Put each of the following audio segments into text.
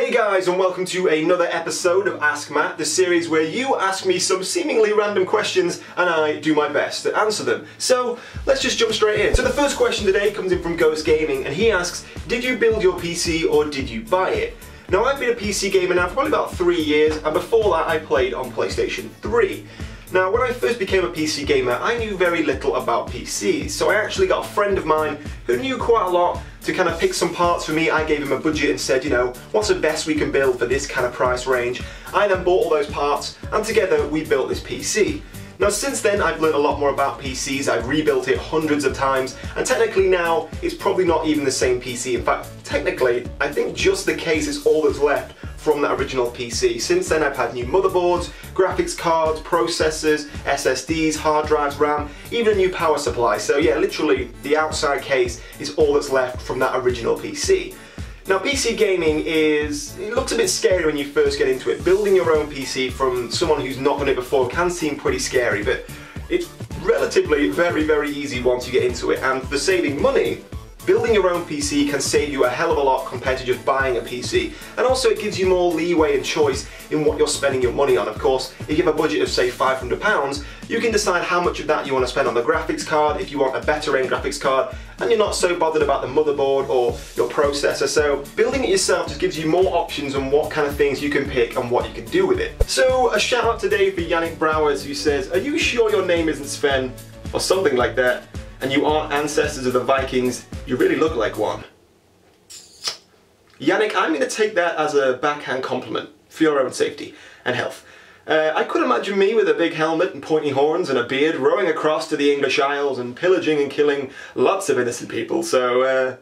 Hey guys, and welcome to another episode of Ask Matt, the series where you ask me some seemingly random questions and I do my best to answer them. So let's just jump straight in. So the first question today comes in from Ghost Gaming and he asks, did you build your PC or did you buy it? Now I've been a PC gamer now for probably about 3 years, and before that I played on PlayStation 3. Now when I first became a PC gamer I knew very little about PCs, so I actually got a friend of mine who knew quite a lot to kind of pick some parts for me. I gave him a budget and said, you know, what's the best we can build for this kind of price range? I then bought all those parts and together we built this PC. Now since then I've learned a lot more about PCs, I've rebuilt it hundreds of times, and technically now it's probably not even the same PC. In fact, technically, I think just the case is all that's left from that original PC. Since then I've had new motherboards, graphics cards, processors, SSDs, hard drives, RAM, even a new power supply. So yeah, literally the outside case is all that's left from that original PC. Now PC gaming it looks a bit scary when you first get into it. Building your own PC from someone who's not done it before can seem pretty scary, but it's relatively very easy once you get into it. And for saving money, building your own PC can save you a hell of a lot compared to just buying a PC. And also it gives you more leeway and choice in what you're spending your money on. Of course, if you have a budget of say £500, you can decide how much of that you want to spend on the graphics card if you want a better end graphics card, and you're not so bothered about the motherboard or your processor. So building it yourself just gives you more options on what kind of things you can pick and what you can do with it. So a shout out today for Yannick Brouwers, who says, are you sure your name isn't Sven or something like that, and you aren't ancestors of the Vikings? You really look like one. Yannick, I'm going to take that as a backhand compliment for your own safety and health. I could imagine me with a big helmet and pointy horns and a beard rowing across to the English Isles and pillaging and killing lots of innocent people, so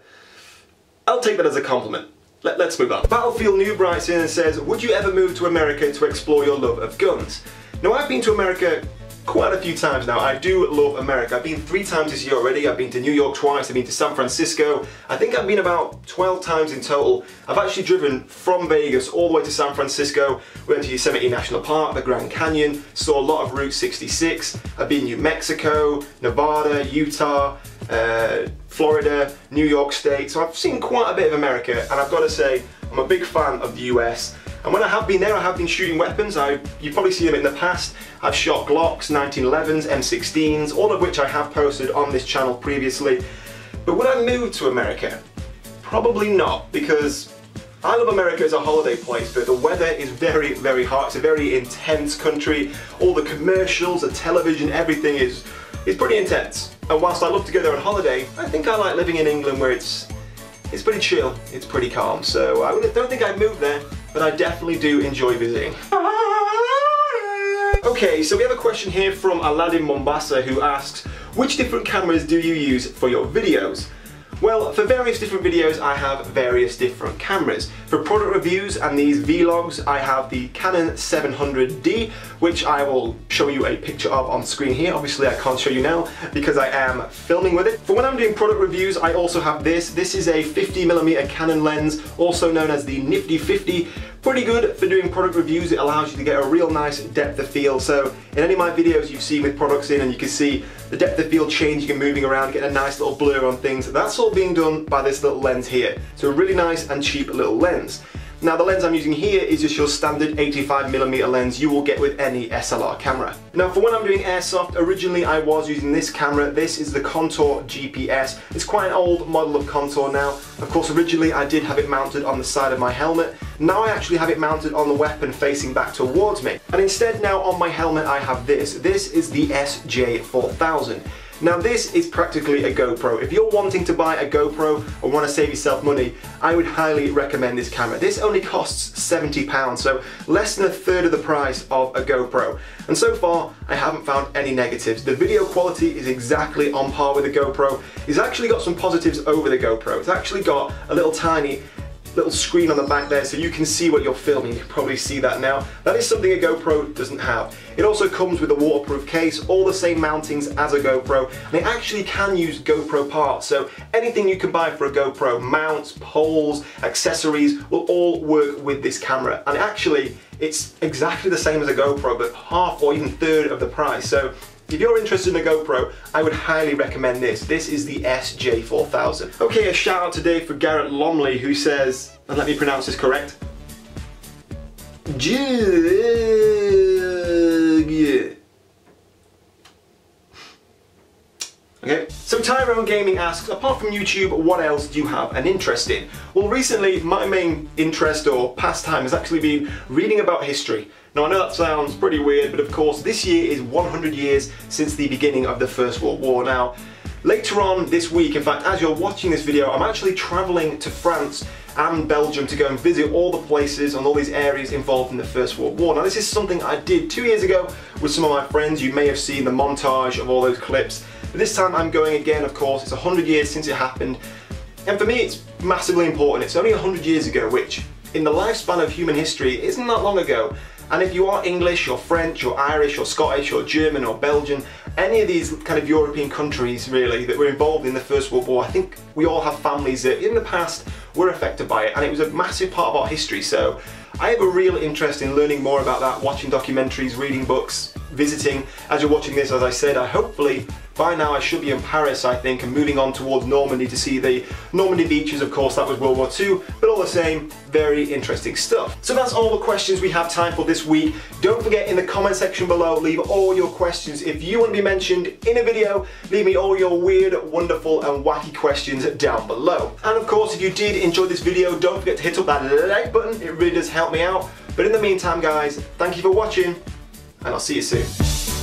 I'll take that as a compliment. Let's move on. Battlefield Noob writes in and says, would you ever move to America to explore your love of guns? Now I've been to America quite a few times now. I do love America. I've been 3 times this year already. I've been to New York twice, I've been to San Francisco. I think I've been about 12 times in total. I've actually driven from Vegas all the way to San Francisco. We went to Yosemite National Park, the Grand Canyon, saw a lot of Route 66. I've been to New Mexico, Nevada, Utah, Florida, New York State. So I've seen quite a bit of America, and I've got to say, I'm a big fan of the US. And when I have been there, I have been shooting weapons. You've probably seen them in the past. I've shot Glocks, 1911s, M16s, all of which I have posted on this channel previously. But would I move to America? Probably not, because I love America as a holiday place, but the weather is very hot. It's a very intense country. All the commercials, the television, everything is pretty intense. And whilst I love to go there on holiday, I think I like living in England where it's pretty chill, it's pretty calm. So I don't think I'd move there, but I definitely do enjoy visiting. Okay, so we have a question here from Aladdin Mombasa who asks, which different cameras do you use for your videos? Well, for various different videos I have various different cameras. For product reviews and these vlogs I have the Canon 700D, which I will show you a picture of on screen here. Obviously I can't show you now because I am filming with it. For when I'm doing product reviews I also have this. This is a 50mm Canon lens, also known as the Nifty 50. Pretty good for doing product reviews. It allows you to get a real nice depth of field. So in any of my videos you've seen with products in, and you can see the depth of field changing and moving around, getting a nice little blur on things. That's all being done by this little lens here. So a really nice and cheap little lens. Now the lens I'm using here is just your standard 85mm lens you will get with any SLR camera. Now for when I'm doing airsoft, originally I was using this camera. This is the Contour GPS. It's quite an old model of Contour now. Of course originally I did have it mounted on the side of my helmet. Now I actually have it mounted on the weapon facing back towards me. And instead now on my helmet I have this. This is the SJ4000. Now this is practically a GoPro. If you're wanting to buy a GoPro or want to save yourself money, I would highly recommend this camera. This only costs £70, so less than a third of the price of a GoPro. And so far, I haven't found any negatives. The video quality is exactly on par with the GoPro. It's actually got some positives over the GoPro. It's actually got a little tiny little screen on the back there so you can see what you're filming. You can probably see that now. That is something a GoPro doesn't have. It also comes with a waterproof case, all the same mountings as a GoPro, and it actually can use GoPro parts. So anything you can buy for a GoPro, mounts, poles, accessories, will all work with this camera. And actually, it's exactly the same as a GoPro, but half or even third of the price. So if you're interested in a GoPro, I would highly recommend this. This is the SJ4000. Okay, a shout out today for Garrett Lomley, who says, and let me pronounce this correct, Okay. So Tyrone Gaming asks, apart from YouTube, what else do you have an interest in? Well, recently my main interest or pastime has actually been reading about history. Now I know that sounds pretty weird, but of course this year is 100 years since the beginning of the First World War. Now, later on this week, in fact, as you're watching this video, I'm actually travelling to France and Belgium to go and visit all the places and all these areas involved in the First World War. Now this is something I did 2 years ago with some of my friends. You may have seen the montage of all those clips. But this time I'm going again, of course. It's 100 years since it happened. And for me it's massively important. It's only 100 years ago, which in the lifespan of human history isn't that long ago. And if you are English or French or Irish or Scottish or German or Belgian, any of these kind of European countries really that were involved in the First World War, I think we all have families that in the past were affected by it, and it was a massive part of our history. So I have a real interest in learning more about that, watching documentaries, reading books, visiting. As you're watching this, as I said, hopefully by now I should be in Paris, I think, and moving on towards Normandy to see the Normandy beaches. Of course, that was World War II, but all the same, very interesting stuff. So that's all the questions we have time for this week. Don't forget, in the comment section below, leave all your questions. If you want to be mentioned in a video, leave me all your weird, wonderful and wacky questions down below. And of course, if you did enjoy this video, don't forget to hit up that like button. It really does help me out. But in the meantime, guys, thank you for watching, and I'll see you soon.